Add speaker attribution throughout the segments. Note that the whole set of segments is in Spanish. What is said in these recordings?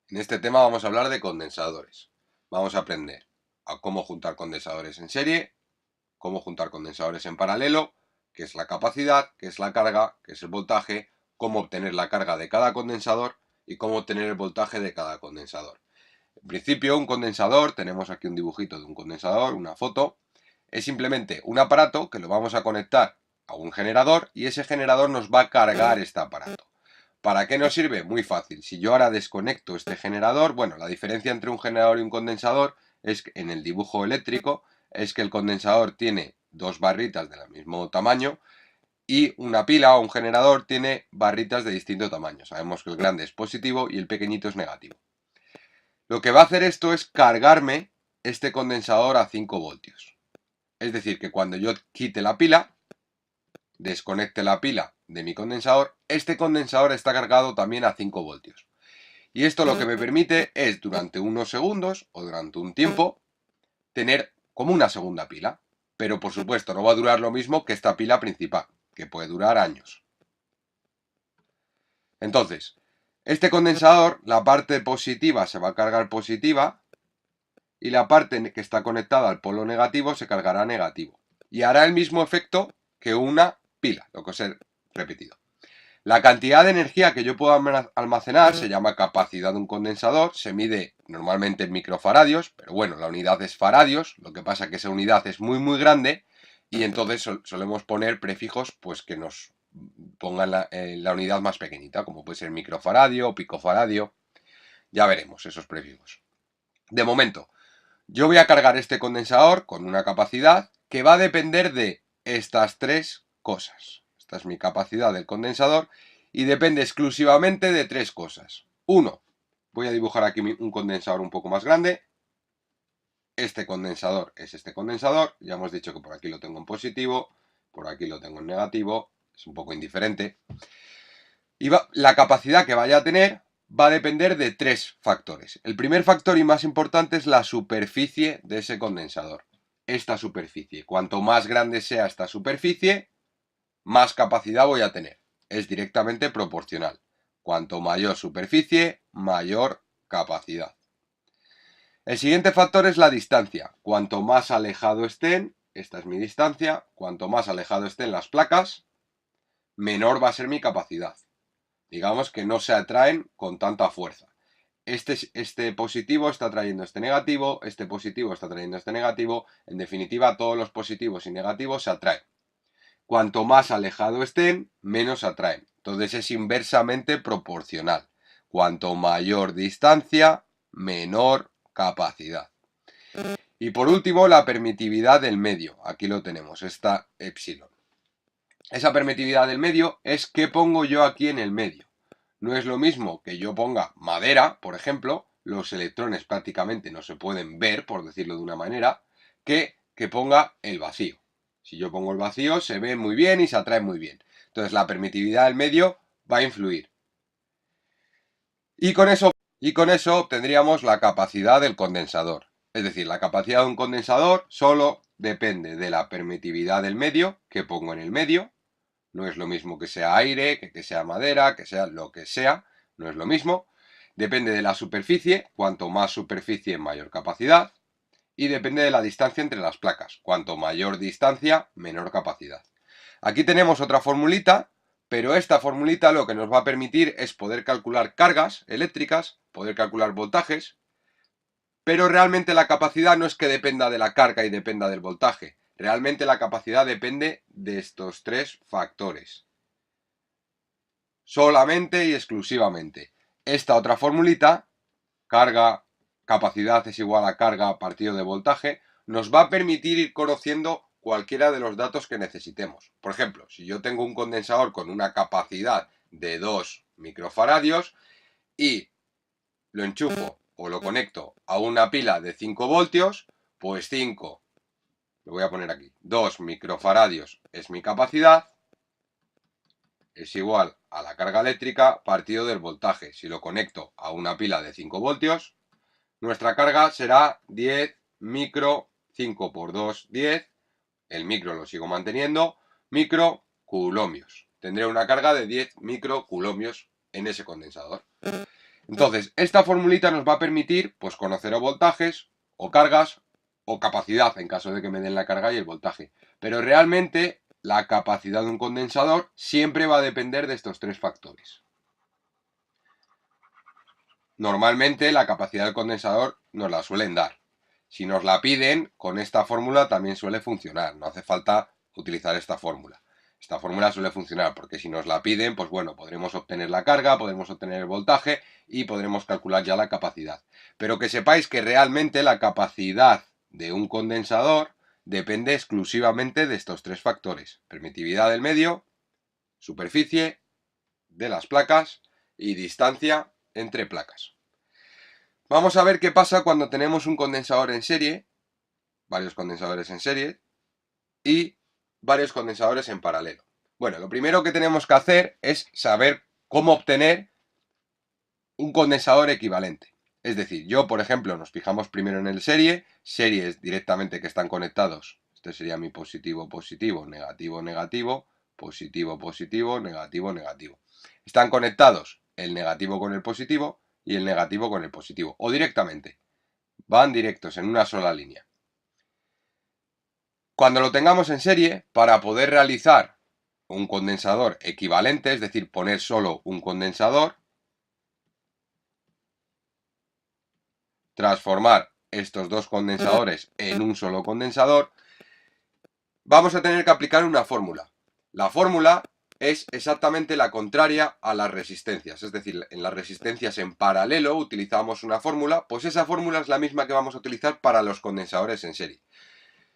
Speaker 1: En este tema vamos a hablar de condensadores. Vamos a aprender a cómo juntar condensadores en serie, cómo juntar condensadores en paralelo, qué es la capacidad, qué es la carga, qué es el voltaje, cómo obtener la carga de cada condensador y cómo obtener el voltaje de cada condensador. En principio, un condensador, tenemos aquí un dibujito de un condensador, una foto, es simplemente un aparato que lo vamos a conectar a un generador y ese generador nos va a cargar este aparato. ¿Para qué nos sirve? Muy fácil. Si yo ahora desconecto este generador, bueno, la diferencia entre un generador y un condensador es que en el dibujo eléctrico es que el condensador tiene dos barritas del mismo tamaño y una pila o un generador tiene barritas de distinto tamaño. Sabemos que el grande es positivo y el pequeñito es negativo. Lo que va a hacer esto es cargarme este condensador a 5 voltios. Es decir, que cuando yo quite la pila, desconecte la pila de mi condensador, este condensador está cargado también a 5 voltios. Y esto lo que me permite es, durante unos segundos o durante un tiempo, tener como una segunda pila. Pero por supuesto no va a durar lo mismo que esta pila principal, que puede durar años. Entonces, este condensador, la parte positiva se va a cargar positiva y la parte que está conectada al polo negativo se cargará negativo. Y hará el mismo efecto que una pila, lo que os he repetido. La cantidad de energía que yo puedo almacenar se llama capacidad de un condensador, se mide normalmente en microfaradios, pero bueno, la unidad es faradios, lo que pasa es que esa unidad es muy grande y entonces solemos poner prefijos pues que nos pongan la unidad más pequeñita, como puede ser microfaradio o picofaradio, ya veremos esos prefijos. De momento, yo voy a cargar este condensador con una capacidad que va a depender de estas tres cosas. Esta es mi capacidad del condensador y depende exclusivamente de tres cosas. Uno, voy a dibujar aquí un condensador un poco más grande. Este condensador es este condensador. Ya hemos dicho que por aquí lo tengo en positivo, por aquí lo tengo en negativo. Es un poco indiferente. Y la capacidad que vaya a tener va a depender de tres factores. El primer factor y más importante es la superficie de ese condensador. Esta superficie. Cuanto más grande sea esta superficie, más capacidad voy a tener. Es directamente proporcional. Cuanto mayor superficie, mayor capacidad. El siguiente factor es la distancia. Cuanto más alejado estén, esta es mi distancia, cuanto más alejado estén las placas, menor va a ser mi capacidad. Digamos que no se atraen con tanta fuerza. Este positivo está trayendo este negativo, este positivo está trayendo este negativo, en definitiva todos los positivos y negativos se atraen. Cuanto más alejado estén, menos se atraen. Entonces es inversamente proporcional. Cuanto mayor distancia, menor capacidad. Y por último, la permitividad del medio. Aquí lo tenemos, esta epsilon. Esa permitividad del medio es qué pongo yo aquí en el medio. No es lo mismo que yo ponga madera, por ejemplo, los electrones prácticamente no se pueden ver, por decirlo de una manera, que ponga el vacío. Si yo pongo el vacío se ve muy bien y se atrae muy bien. Entonces la permitividad del medio va a influir. Y con eso obtendríamos la capacidad del condensador. Es decir, la capacidad de un condensador solo depende de la permitividad del medio que pongo en el medio. No es lo mismo que sea aire, que sea madera, que sea lo que sea, no es lo mismo. Depende de la superficie, cuanto más superficie, mayor capacidad. Y depende de la distancia entre las placas, cuanto mayor distancia, menor capacidad. Aquí tenemos otra formulita, pero esta formulita lo que nos va a permitir es poder calcular cargas eléctricas, poder calcular voltajes, pero realmente la capacidad no es que dependa de la carga y dependa del voltaje. Realmente la capacidad depende de estos tres factores. Solamente y exclusivamente. Esta otra formulita, carga, capacidad es igual a carga partido de voltaje, nos va a permitir ir conociendo cualquiera de los datos que necesitemos. Por ejemplo, si yo tengo un condensador con una capacidad de 2 microfaradios y lo enchufo o lo conecto a una pila de 5 voltios, pues 5, lo voy a poner aquí, 2 microfaradios es mi capacidad, es igual a la carga eléctrica partido del voltaje. Si lo conecto a una pila de 5 voltios, nuestra carga será 10 micro, 5 por 2, 10, el micro lo sigo manteniendo, microculomios. Tendré una carga de 10 microculomios en ese condensador. Entonces, esta formulita nos va a permitir pues, conocer o voltajes, o cargas, o capacidad, en caso de que me den la carga y el voltaje. Pero realmente, la capacidad de un condensador siempre va a depender de estos tres factores. Normalmente, la capacidad del condensador nos la suelen dar. Si nos la piden, con esta fórmula también suele funcionar. No hace falta utilizar esta fórmula. Esta fórmula suele funcionar porque si nos la piden, pues bueno, podremos obtener la carga, podremos obtener el voltaje y podremos calcular ya la capacidad. Pero que sepáis que realmente la capacidad de un condensador depende exclusivamente de estos tres factores: permitividad del medio, superficie de las placas y distancia entre placas. Vamos a ver qué pasa cuando tenemos un condensador en serie, varios condensadores en serie y varios condensadores en paralelo. Bueno, lo primero que tenemos que hacer es saber cómo obtener un condensador equivalente. Es decir, yo, por ejemplo, nos fijamos primero en el series directamente que están conectados. Este sería mi positivo, positivo, negativo, negativo, positivo, positivo, negativo, negativo. Están conectados el negativo con el positivo y el negativo con el positivo. O directamente. Van directos en una sola línea. Cuando lo tengamos en serie, para poder realizar un condensador equivalente, es decir, poner solo un condensador, transformar estos dos condensadores en un solo condensador, vamos a tener que aplicar una fórmula. La fórmula es exactamente la contraria a las resistencias, es decir, en las resistencias en paralelo utilizamos una fórmula, pues esa fórmula es la misma que vamos a utilizar para los condensadores en serie.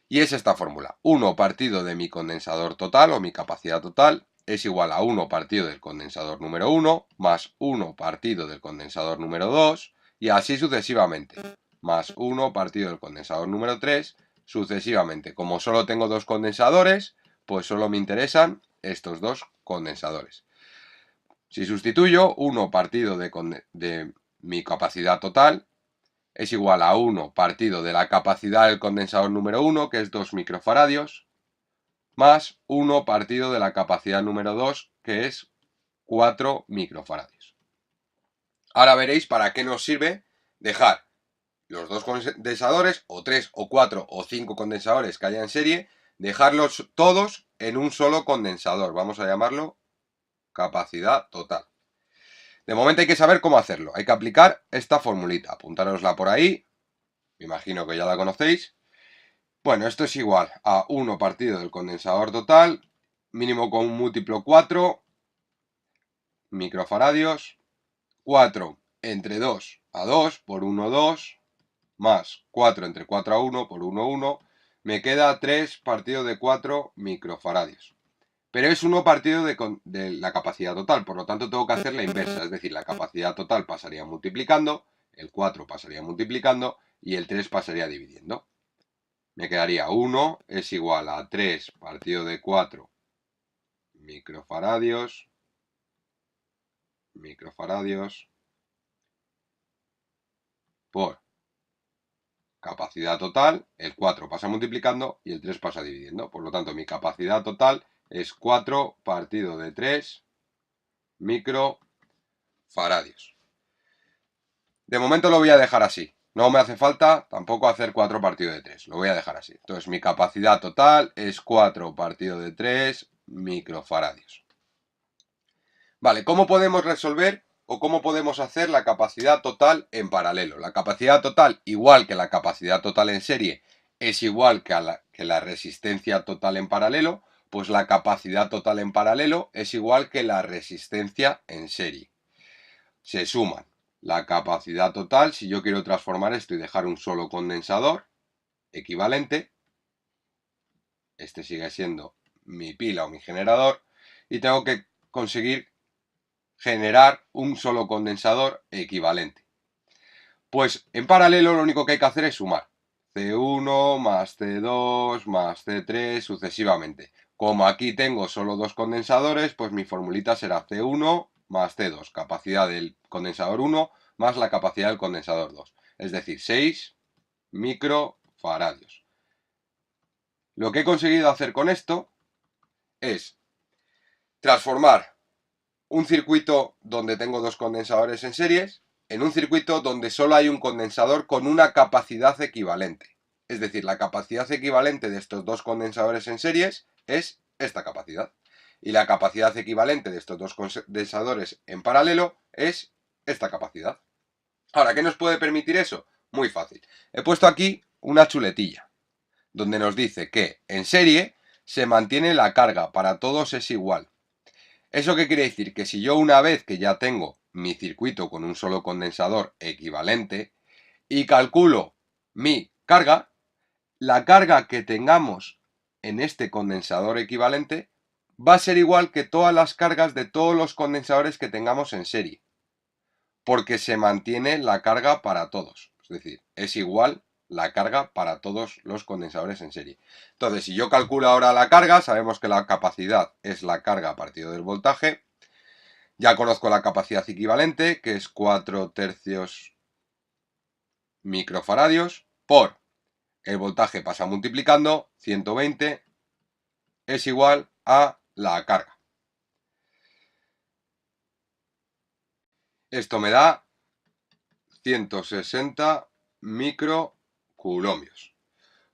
Speaker 1: Y es esta fórmula: 1 partido de mi condensador total o mi capacidad total es igual a 1 partido del condensador número 1 más 1 partido del condensador número 2 y así sucesivamente, más 1 partido del condensador número 3, sucesivamente. Como solo tengo dos condensadores, pues solo me interesan estos dos condensadores. Si sustituyo, 1 partido de mi capacidad total es igual a 1 partido de la capacidad del condensador número 1, que es 2 microfaradios, más 1 partido de la capacidad número 2, que es 4 microfaradios. Ahora veréis para qué nos sirve dejar los dos condensadores, o 3, o 4, o 5 condensadores que haya en serie, dejarlos todos en un solo condensador. Vamos a llamarlo capacidad total. De momento hay que saber cómo hacerlo. Hay que aplicar esta formulita. Apuntárosla por ahí. Me imagino que ya la conocéis. Bueno, esto es igual a 1 partido del condensador total, mínimo con un múltiplo 4 microfaradios, 4 entre 2 a 2 por 1, 2, más 4 entre 4 a 1 por 1, 1, me queda 3 partido de 4 microfaradios. Pero es 1 partido de la capacidad total, por lo tanto tengo que hacer la inversa, es decir, la capacidad total pasaría multiplicando, el 4 pasaría multiplicando y el 3 pasaría dividiendo. Me quedaría 1 es igual a 3 partido de 4 microfaradios por capacidad total, el 4 pasa multiplicando y el 3 pasa dividiendo. Por lo tanto, mi capacidad total es 4 partido de 3 microfaradios. De momento lo voy a dejar así. No me hace falta tampoco hacer 4 partido de 3. Lo voy a dejar así. Entonces mi capacidad total es 4 partido de 3 microfaradios. Vale, ¿cómo podemos resolver o cómo podemos hacer la capacidad total en paralelo? La capacidad total, igual que la capacidad total en serie, es igual que la resistencia total en paralelo, pues la capacidad total en paralelo es igual que la resistencia en serie. Se suman. La capacidad total, si yo quiero transformar esto y dejar un solo condensador equivalente, este sigue siendo mi pila o mi generador, y tengo que conseguir generar un solo condensador equivalente. Pues en paralelo lo único que hay que hacer es sumar. C1 más C2 más C3 sucesivamente. Como aquí tengo solo dos condensadores, pues mi formulita será C1 más C2, capacidad del condensador 1 más la capacidad del condensador 2, es decir, 6 microfaradios. Lo que he conseguido hacer con esto es transformar un circuito donde tengo dos condensadores en series en un circuito donde solo hay un condensador con una capacidad equivalente. Es decir, la capacidad equivalente de estos dos condensadores en series es esta capacidad. Y la capacidad equivalente de estos dos condensadores en paralelo es esta capacidad. Ahora, ¿qué nos puede permitir eso? Muy fácil. He puesto aquí una chuletilla, donde nos dice que en serie se mantiene la carga, para todos es igual. ¿Eso qué quiere decir? Que si yo una vez que ya tengo mi circuito con un solo condensador equivalente y calculo mi carga, la carga que tengamos en este condensador equivalente va a ser igual que todas las cargas de todos los condensadores que tengamos en serie, porque se mantiene la carga para todos, es decir, es igual la carga para todos los condensadores en serie. Entonces, si yo calculo ahora la carga, sabemos que la capacidad es la carga partido del voltaje. Ya conozco la capacidad equivalente, que es 4/3 microfaradios, por el voltaje pasa multiplicando, 120 es igual a la carga. Esto me da 160 microcoulombios.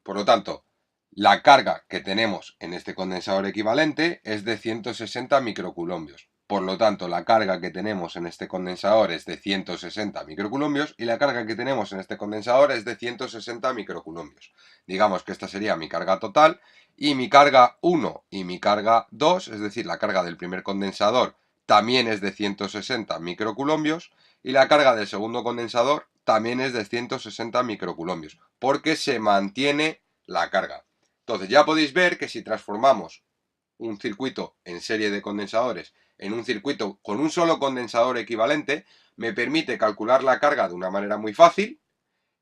Speaker 1: Por lo tanto, la carga que tenemos en este condensador equivalente es de 160 microcoulombios. Por lo tanto, la carga que tenemos en este condensador es de 160 microcoulombios y la carga que tenemos en este condensador es de 160 microcoulombios. Digamos que esta sería mi carga total y mi carga 1 y mi carga 2, es decir, la carga del primer condensador también es de 160 microcoulombios y la carga del segundo condensador también es de 160 microcoulombios, porque se mantiene la carga. Entonces ya podéis ver que si transformamos un circuito en serie de condensadores en un circuito con un solo condensador equivalente, me permite calcular la carga de una manera muy fácil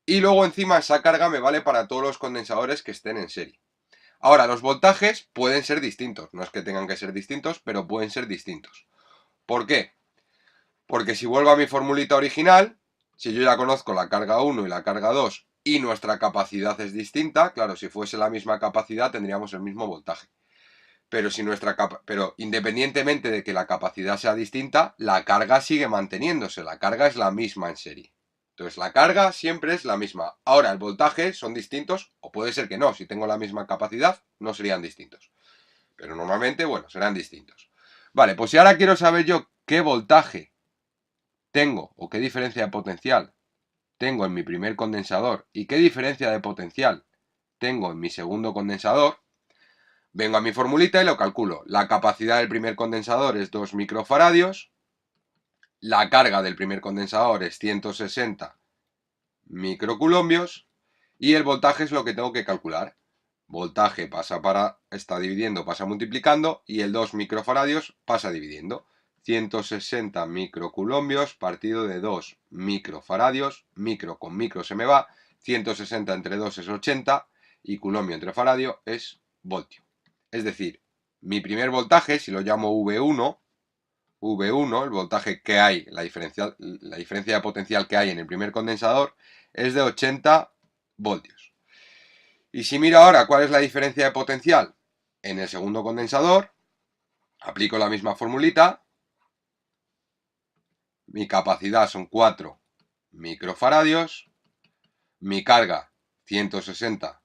Speaker 1: y luego encima esa carga me vale para todos los condensadores que estén en serie. Ahora, los voltajes pueden ser distintos, no es que tengan que ser distintos, pero pueden ser distintos. ¿Por qué? Porque si vuelvo a mi formulita original, si yo ya conozco la carga 1 y la carga 2 y nuestra capacidad es distinta, claro, si fuese la misma capacidad tendríamos el mismo voltaje. Pero, pero independientemente de que la capacidad sea distinta, la carga sigue manteniéndose, la carga es la misma en serie. Entonces la carga siempre es la misma. Ahora el voltaje son distintos, o puede ser que no, si tengo la misma capacidad no serían distintos. Pero normalmente, bueno, serán distintos. Vale, pues si ahora quiero saber yo qué voltaje tengo o qué diferencia de potencial tengo en mi primer condensador y qué diferencia de potencial tengo en mi segundo condensador, vengo a mi formulita y lo calculo. La capacidad del primer condensador es 2 microfaradios, la carga del primer condensador es 160 microcoulombios y el voltaje es lo que tengo que calcular. Voltaje está dividiendo, pasa multiplicando y el 2 microfaradios pasa dividiendo. 160 microcoulombios partido de 2 microfaradios, micro con micro se me va, 160 entre 2 es 80 y coulombio entre faradio es voltio. Es decir, mi primer voltaje, si lo llamo V1, el voltaje que hay, la diferencia de potencial que hay en el primer condensador, es de 80 voltios. Y si miro ahora cuál es la diferencia de potencial en el segundo condensador, aplico la misma formulita, mi capacidad son 4 microfaradios, mi carga 160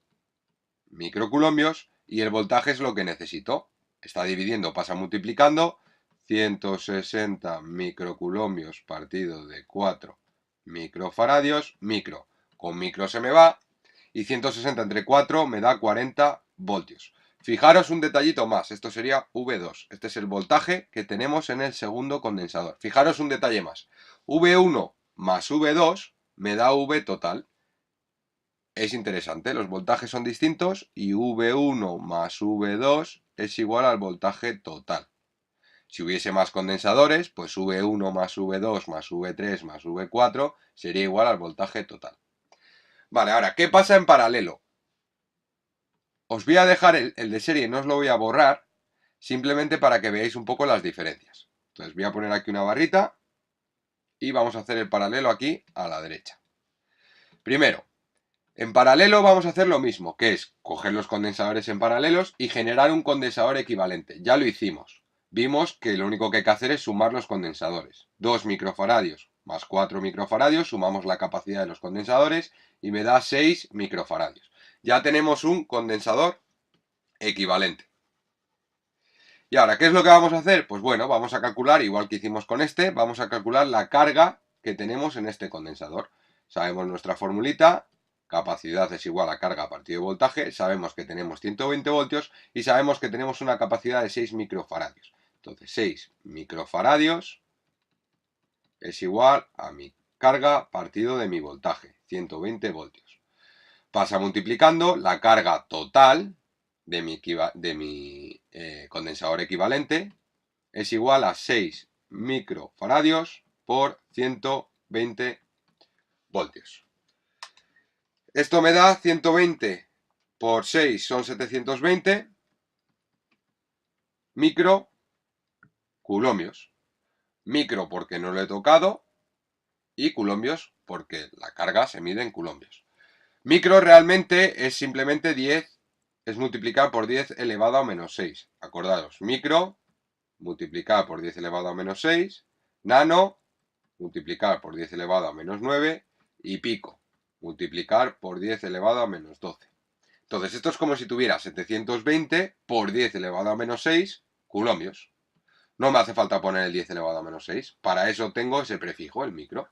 Speaker 1: microcoulombios y el voltaje es lo que necesito. Está dividiendo, pasa multiplicando, 160 microcoulombios partido de 4 microfaradios, micro con micro se me va, y 160 entre 4 me da 40 voltios. Fijaros un detallito más, esto sería V2, este es el voltaje que tenemos en el segundo condensador. Fijaros un detalle más, V1 más V2 me da V total. Es interesante, los voltajes son distintos y V1 más V2 es igual al voltaje total. Si hubiese más condensadores, pues V1 más V2 más V3 más V4 sería igual al voltaje total. Vale, ahora, ¿qué pasa en paralelo? Os voy a dejar el de serie, no os lo voy a borrar, simplemente para que veáis un poco las diferencias. Entonces voy a poner aquí una barrita y vamos a hacer el paralelo aquí a la derecha. Primero, en paralelo vamos a hacer lo mismo, que es coger los condensadores en paralelos y generar un condensador equivalente. Ya lo hicimos. Vimos que lo único que hay que hacer es sumar los condensadores. 2 microfaradios más 4 microfaradios, sumamos la capacidad de los condensadores y me da 6 microfaradios. Ya tenemos un condensador equivalente. Y ahora, ¿qué es lo que vamos a hacer? Pues bueno, vamos a calcular, igual que hicimos con este, vamos a calcular la carga que tenemos en este condensador. Sabemos nuestra formulita, capacidad es igual a carga partido de voltaje, sabemos que tenemos 120 voltios y sabemos que tenemos una capacidad de 6 microfaradios. Entonces, 6 microfaradios es igual a mi carga partido de mi voltaje, 120 voltios. Pasa multiplicando la carga total de mi condensador equivalente es igual a 6 microfaradios por 120 voltios. Esto me da 120 por 6 son 720 microcoulombios. Micro porque no lo he tocado y coulombios porque la carga se mide en coulombios. Micro realmente es simplemente 10, es multiplicar por 10 elevado a menos 6. Acordaros, micro multiplicar por 10 elevado a menos 6, nano multiplicar por 10 elevado a menos 9 y pico multiplicar por 10 elevado a menos 12. Entonces esto es como si tuviera 720 por 10 elevado a menos 6 coulombios. No me hace falta poner el 10 elevado a menos 6, para eso tengo ese prefijo, el micro.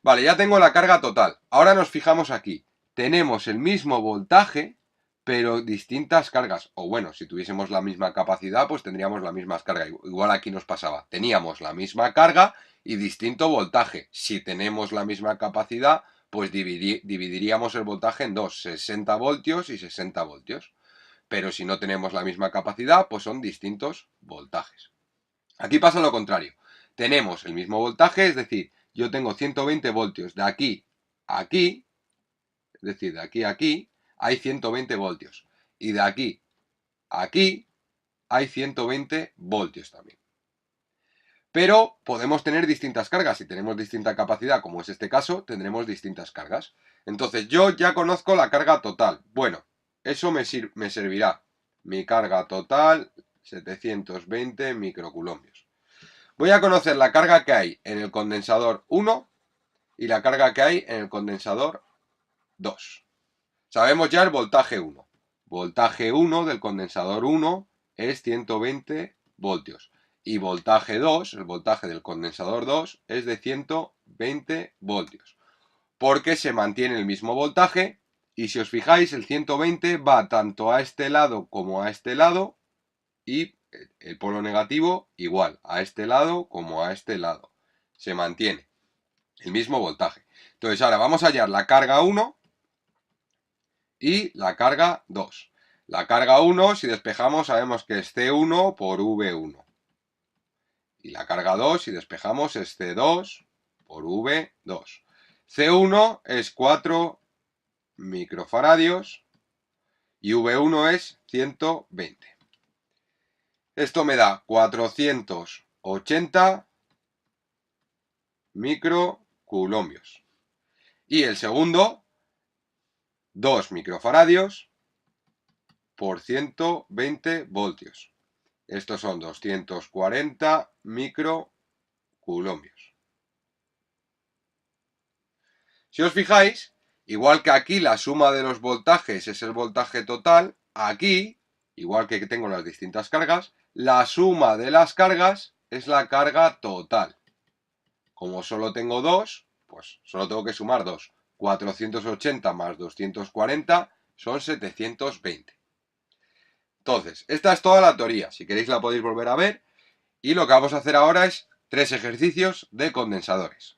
Speaker 1: Vale, ya tengo la carga total. Ahora nos fijamos aquí. Tenemos el mismo voltaje, pero distintas cargas. O bueno, si tuviésemos la misma capacidad, pues tendríamos la misma carga. Igual aquí nos pasaba. Teníamos la misma carga y distinto voltaje. Si tenemos la misma capacidad, pues dividiríamos el voltaje en dos, 60 voltios y 60 voltios. Pero si no tenemos la misma capacidad, pues son distintos voltajes. Aquí pasa lo contrario. Tenemos el mismo voltaje, es decir, yo tengo 120 voltios de aquí a aquí, es decir, de aquí a aquí, hay 120 voltios. Y de aquí a aquí hay 120 voltios también. Pero podemos tener distintas cargas. Si tenemos distinta capacidad, como es este caso, tendremos distintas cargas. Entonces yo ya conozco la carga total. Bueno, eso me servirá. Mi carga total, 720 microcoulombios. Voy a conocer la carga que hay en el condensador 1 y la carga que hay en el condensador 2. Sabemos ya el voltaje 1. Voltaje 1 del condensador 1 es 120 voltios. Y voltaje 2, el voltaje del condensador 2, es de 120 voltios. Porque se mantiene el mismo voltaje y si os fijáis el 120 va tanto a este lado como a este lado y el polo negativo igual a este lado como a este lado. Se mantiene el mismo voltaje. Entonces ahora vamos a hallar la carga 1 y la carga 2. La carga 1, si despejamos, sabemos que es C1 por V1. Y la carga 2, si despejamos, es C2 por V2. C1 es 4 microfaradios y V1 es 120. Esto me da 480 microcoulombios. Y el segundo, 2 microfaradios por 120 voltios. Estos son 240 microcoulombios. Si os fijáis, igual que aquí la suma de los voltajes es el voltaje total, aquí, igual que tengo las distintas cargas, la suma de las cargas es la carga total. Como solo tengo 2, pues solo tengo que sumar 2. 480 más 240 son 720. Entonces, esta es toda la teoría. Si queréis la podéis volver a ver. Y lo que vamos a hacer ahora es 3 ejercicios de condensadores.